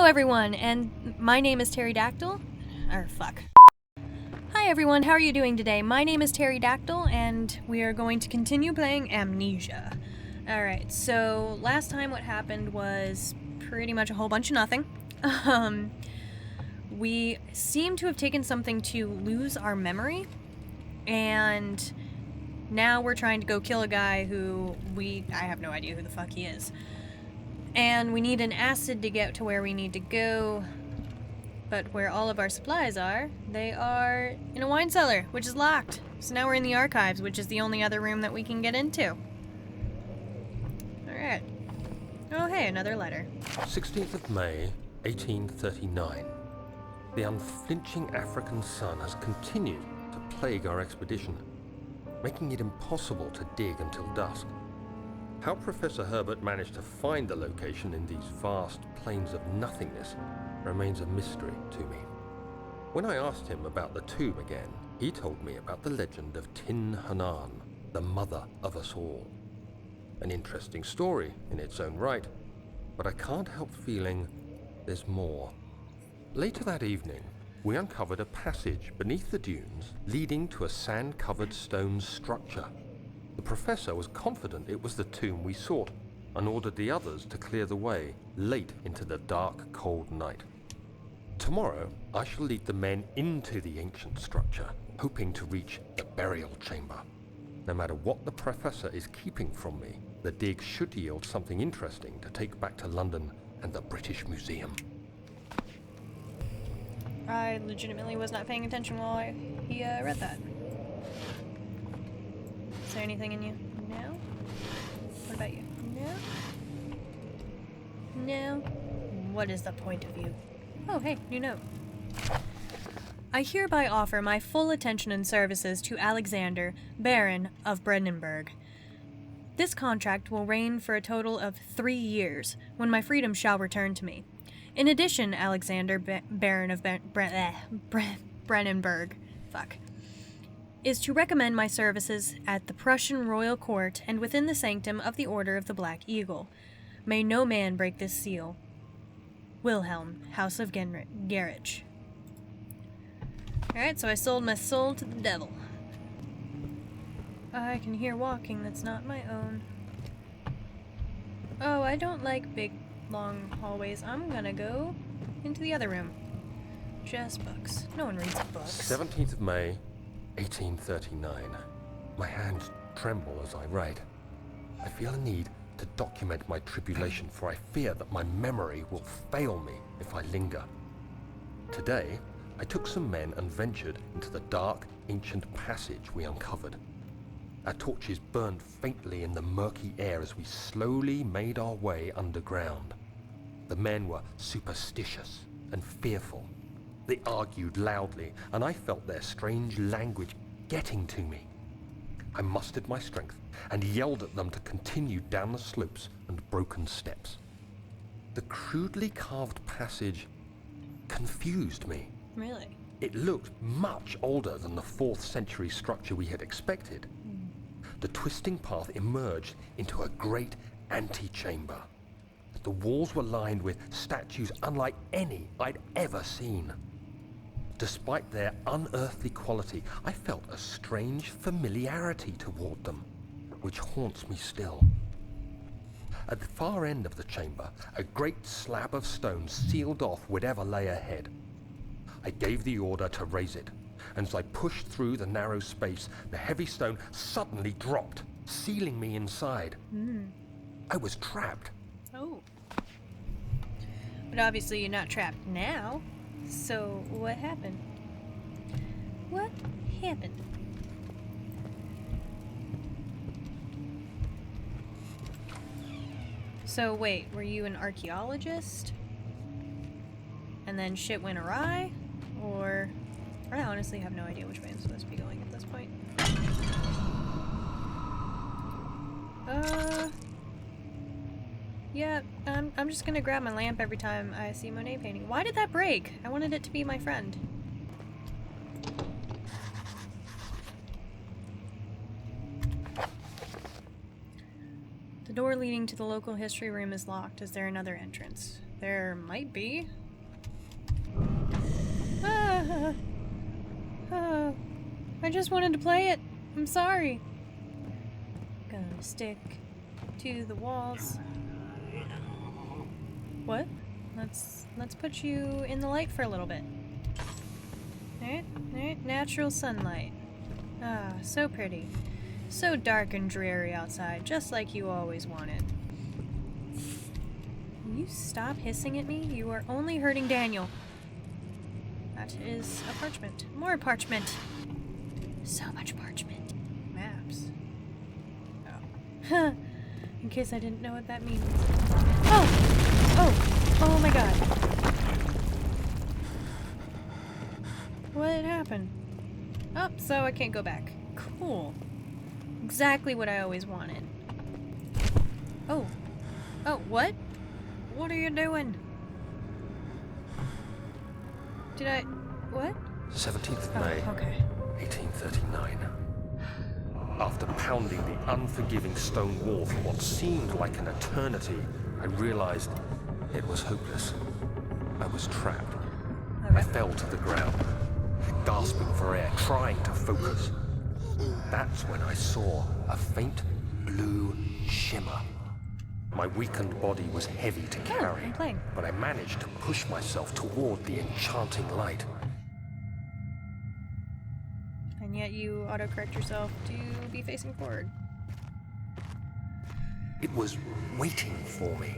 Hello everyone, and my name is Terry Dactyl. Hi everyone, how are you doing today? My name is Terry Dactyl, and we are going to continue playing Amnesia. Alright, so last time what happened was pretty much a whole bunch of nothing. We seem to have taken something to lose our memory, and now we're trying to go kill a guy who I have no idea who the fuck he is. And we need an acid to get to where we need to go. But where all of our supplies are, they are in a wine cellar, which is locked. So now we're in the archives, which is the only other room that we can get into. Alright. Oh hey, another letter. 16th of May, 1839. The unflinching African sun has continued to plague our expedition, making it impossible to dig until dusk. How Professor Herbert managed to find the location in these vast plains of nothingness remains a mystery to me. When I asked him about the tomb again, he told me about the legend of Tin Hanan, the mother of us all. An interesting story in its own right, but I can't help feeling there's more. Later that evening, we uncovered a passage beneath the dunes leading to a sand-covered stone structure. The professor was confident it was the tomb we sought and ordered the others to clear the way late into the dark, cold night. Tomorrow, I shall lead the men into the ancient structure, hoping to reach the burial chamber. No matter what the professor is keeping from me, the dig should yield something interesting to take back to London and the British Museum. I legitimately was not paying attention while he read that. Is there anything in you? No? What about you? No? No? What is the point of you? Oh, hey, new note. I hereby offer my full attention and services to Alexander, Baron of Brandenburg. This contract will reign for a total of 3 years, when my freedom shall return to me. In addition, Alexander, Baron of Brandenburg, is to recommend my services at the Prussian royal court and within the sanctum of the Order of the Black Eagle. May no man break this seal. Wilhelm, House of Gerich. Alright, so I sold my soul to the devil. I can hear walking that's not my own. Oh, I don't like big, long hallways. I'm gonna go into the other room. Just books. No one reads books. 17th of May, 1839. My hands tremble as I write. I feel a need to document my tribulation, for I fear that my memory will fail me if I linger. Today, I took some men and ventured into the dark, ancient passage we uncovered. Our torches burned faintly in the murky air as we slowly made our way underground. The men were superstitious and fearful. They argued loudly, and I felt their strange language getting to me. I mustered my strength and yelled at them to continue down the slopes and broken steps. The crudely carved passage confused me. Really? It looked much older than the 4th century structure we had expected. The twisting path emerged into a great antechamber. The walls were lined with statues unlike any I'd ever seen. Despite their unearthly quality, I felt a strange familiarity toward them, which haunts me still. At the far end of the chamber, a great slab of stone sealed off whatever lay ahead. I gave the order to raise it, and as I pushed through the narrow space, the heavy stone suddenly dropped, sealing me inside. I was trapped. Oh. But obviously you're not trapped now. So, what happened? What happened? So, wait, were you an archaeologist? And then shit went awry? Or... I honestly have no idea which way I'm supposed to be going at this point. Yeah, I'm just gonna grab my lamp every time I see Monet painting. Why did that break? I wanted it to be my friend. The door leading to the local history room is locked. Is there another entrance? There might be. Ah, ah, I just wanted to play it. I'm sorry. Gonna stick to the walls. What? Let's put you in the light for a little bit. Alright, natural sunlight. Ah, so pretty. So dark and dreary outside, just like you always wanted. Will you stop hissing at me? You are only hurting Daniel. That is a parchment. More parchment. So much parchment. Maps. Oh. In case I didn't know what that means. Oh! Oh! Oh my god. What happened? Oh, so I can't go back. Cool. Exactly what I always wanted. Oh. Oh, what? What are you doing? Did I... what? 17th of May, Okay. 1839. After pounding the unforgiving stone wall for what seemed like an eternity, I realized it was hopeless. I was trapped. I fell to the ground, gasping for air, trying to focus. That's when I saw a faint blue shimmer. My weakened body was heavy to carry, I'm playing. but I managed to push myself toward the enchanting light. And yet you autocorrect yourself to be facing forward. It was waiting for me.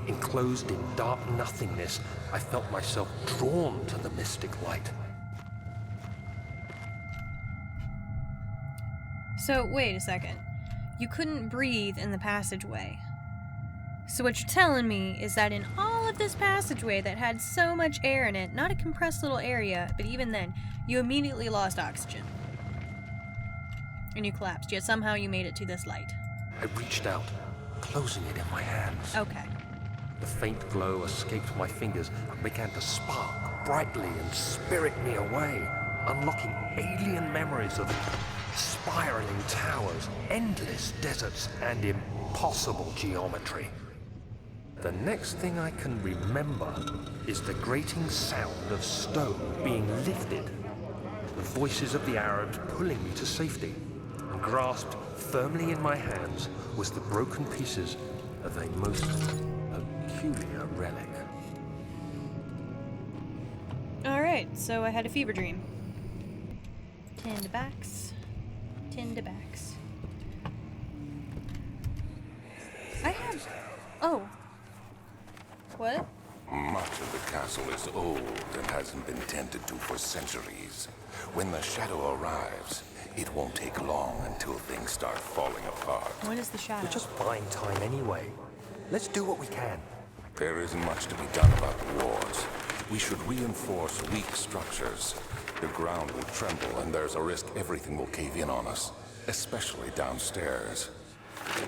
Enclosed in dark nothingness, I felt myself drawn to the mystic light. So, wait a second. You couldn't breathe in the passageway. So what you're telling me is that in all of this passageway that had so much air in it, not a compressed little area, but even then, you immediately lost oxygen. And you collapsed, yet somehow you made it to this light. I reached out, closing it in my hands. Okay. The faint glow escaped my fingers and began to spark brightly and spirit me away, unlocking alien memories of spiraling towers, endless deserts, and impossible geometry. The next thing I can remember is the grating sound of stone being lifted, the voices of the Arabs pulling me to safety, and grasped firmly in my hands was the broken pieces of a most peculiar relic. Alright, so I had a fever dream. Tinderbacks. Tinderbacks. I have... oh. What? Much of the castle is old and hasn't been tended to for centuries. When the shadow arrives, it won't take long until things start falling apart. What is the shadow? We're just buying time anyway. Let's do what we can. There isn't much to be done about the walls. We should reinforce weak structures. The ground will tremble and there's a risk everything will cave in on us, especially downstairs.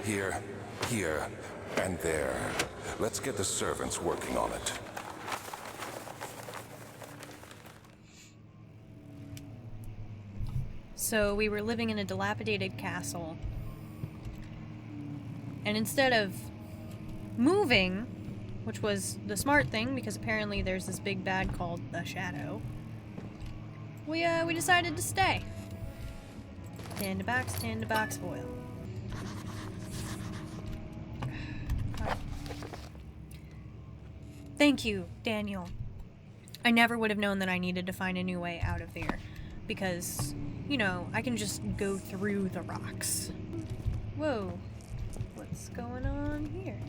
Here, and there. Let's get the servants working on it. So we were living in a dilapidated castle. And instead of moving, which was the smart thing because apparently there's this big bad called the Shadow, we decided to stay. Tinderbox foil. Thank you, Daniel. I never would have known that I needed to find a new way out of there. Because, you know, I can just go through the rocks. Whoa. What's going on here?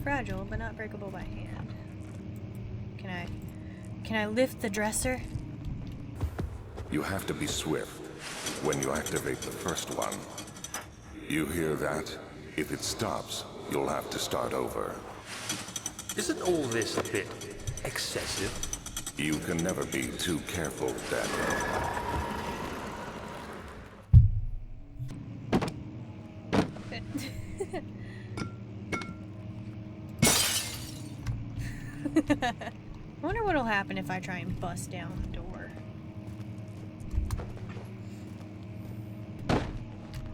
Fragile, but not breakable by hand. Can I lift the dresser? You have to be swift when you activate the first one. You hear that? If it stops, you'll have to start over. Isn't all this a bit excessive? You can never be too careful, Daniel. I wonder what'll happen if I try and bust down the door.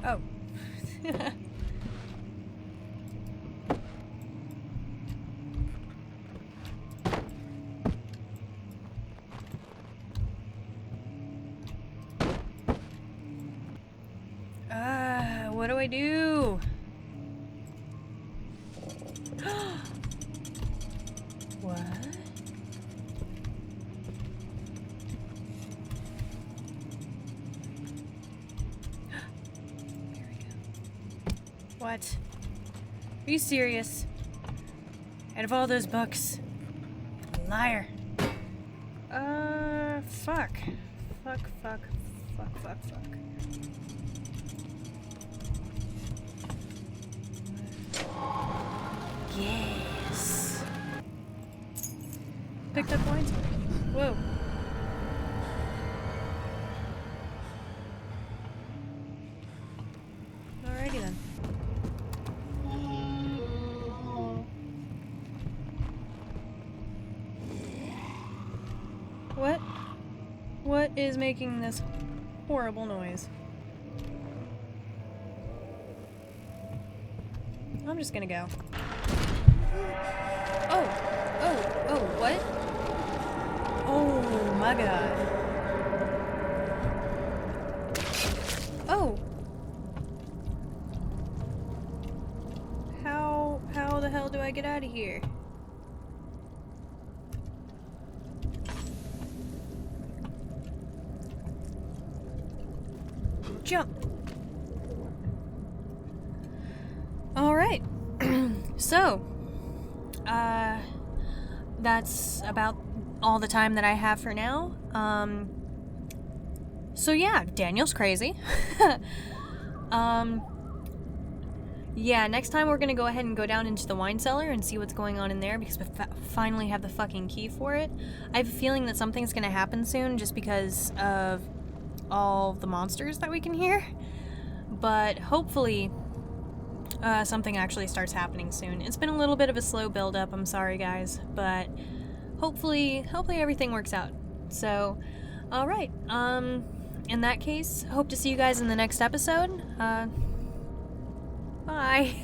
Oh. do I do? What? What? Are you serious? Out of all those books. Liar. Fuck. Fuck. Yes. Picked up points. Whoa. Alrighty then. What is making this horrible noise? I'm just gonna go. Oh, what? Oh my god. Oh! How the hell do I get out of here? Jump! Alright. So, that's about all the time that I have for now. So yeah, Daniel's crazy. Yeah, next time we're gonna go ahead and go down into the wine cellar and see what's going on in there because we finally have the fucking key for it. I have a feeling that something's gonna happen soon just because of all the monsters that we can hear. But hopefully, something actually starts happening soon. It's been a little bit of a slow build-up, I'm sorry guys, but hopefully everything works out. So, alright, in that case, hope to see you guys in the next episode. Bye.